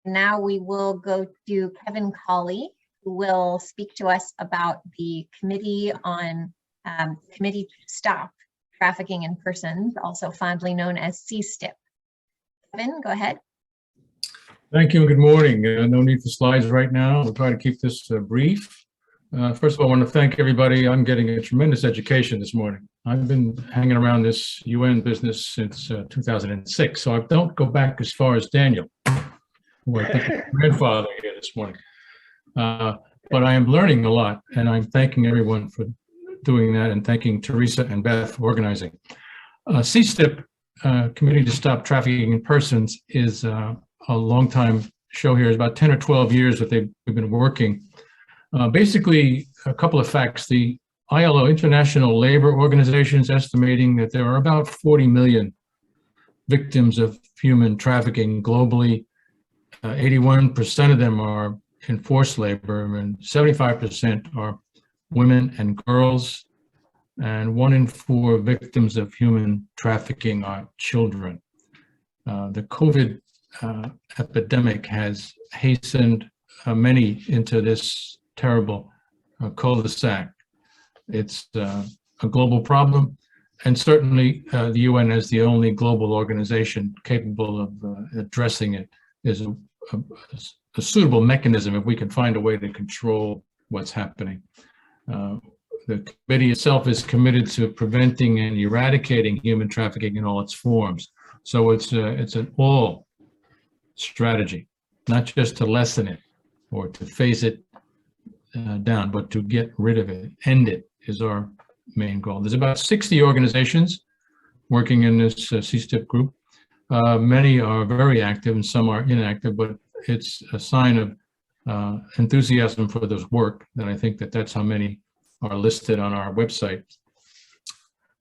Now we will go to Kevin Colley, who will speak to us about the Committee to Stop Trafficking in Persons, also fondly known as CSTIP. Kevin, go ahead. Thank you and good morning. No need for slides right now. We'll try to keep this brief. First of all, I want to thank everybody. I'm getting a tremendous education this morning. I've been hanging around this UN business since 2006, so I don't go back as far as Daniel, who I think is my grandfather here this morning. But I am learning a lot, and I'm thanking everyone for doing that, and thanking Teresa and Beth for organizing. CSTIP, Committee to Stop Trafficking in Persons, is a long-time show here. It's about 10 or 12 years that we've been working. Basically, a couple of facts. The ILO, International Labor Organization, is estimating that there are about 40 million victims of human trafficking globally. 81% of them are in forced labor, and 75% are women and girls, and 1 in 4 victims of human trafficking are children. The COVID epidemic has hastened many into this terrible cul-de-sac. It's a global problem, and certainly the UN, as the only global organization capable of addressing it, is a suitable mechanism if we can find a way to control what's happening. The committee itself is committed to preventing and eradicating human trafficking in all its forms. So it's an all strategy, not just to lessen it or to phase it down, but to get rid of it, end it is our main goal. There's about 60 organizations working in this CSTIP group. Many are very active and some are inactive, but it's a sign of enthusiasm for this work, and I think that's how many are listed on our website.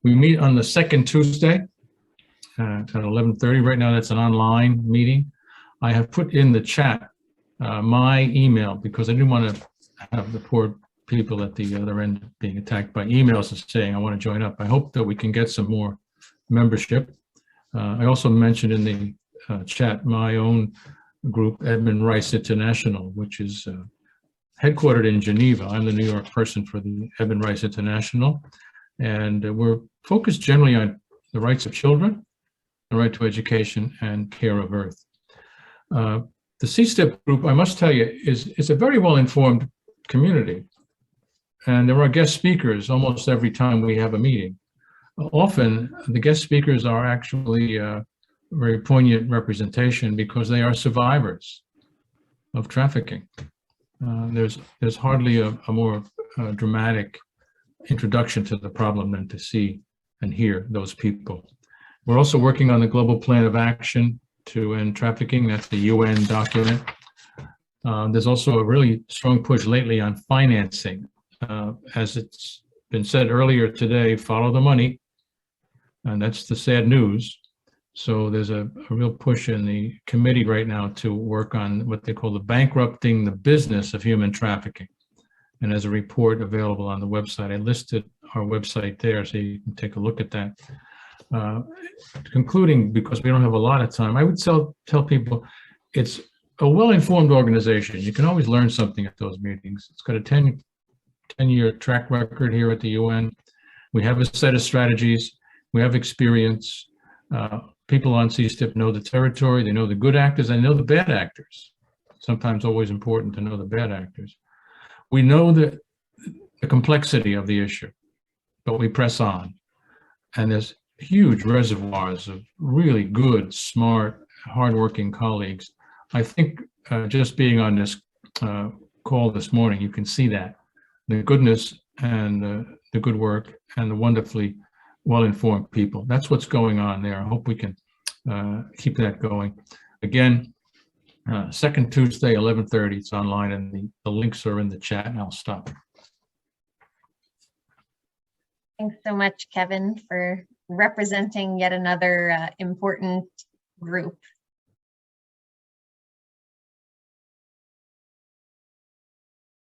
We meet on the second Tuesday at 11:30. Right now, that's an online meeting. I have put in the chat my email because I didn't want to have the poor people at the other end being attacked by emails and saying, I want to join up. I hope that we can get some more membership. I also mentioned in the chat my own group, Edmund Rice International, which is headquartered in Geneva. I'm the New York person for the Edmund Rice International, and we're focused generally on the rights of children, the right to education, and care of Earth. The CSTIP group, I must tell you, is a very well-informed community, and there are guest speakers almost every time we have a meeting. Often, the guest speakers are actually very poignant representation because they are survivors of trafficking. There's hardly a more dramatic introduction to the problem than to see and hear those people. We're also working on the Global Plan of Action to End Trafficking. That's the UN document. There's also a really strong push lately on financing. As it's been said earlier today, follow the money, and that's the sad news. So there's a real push in the committee right now to work on what they call the bankrupting the business of human trafficking. And there's a report available on the website. I listed our website there so you can take a look at that. Concluding, because we don't have a lot of time, I would tell people it's a well-informed organization. You can always learn something at those meetings. It's got a 10-year track record here at the UN. We have a set of strategies. We have experience. People on CSTIP know the territory, they know the good actors, they know the bad actors. Sometimes always important to know the bad actors. We know the complexity of the issue, but we press on. And there's huge reservoirs of really good, smart, hardworking colleagues. I think just being on this call this morning, you can see that. The goodness and the good work and the wonderfully well-informed people. That's what's going on there. I hope we can keep that going. Again, second Tuesday, 11:30, it's online, and the links are in the chat, and I'll stop. Thanks so much, Kevin, for representing yet another important group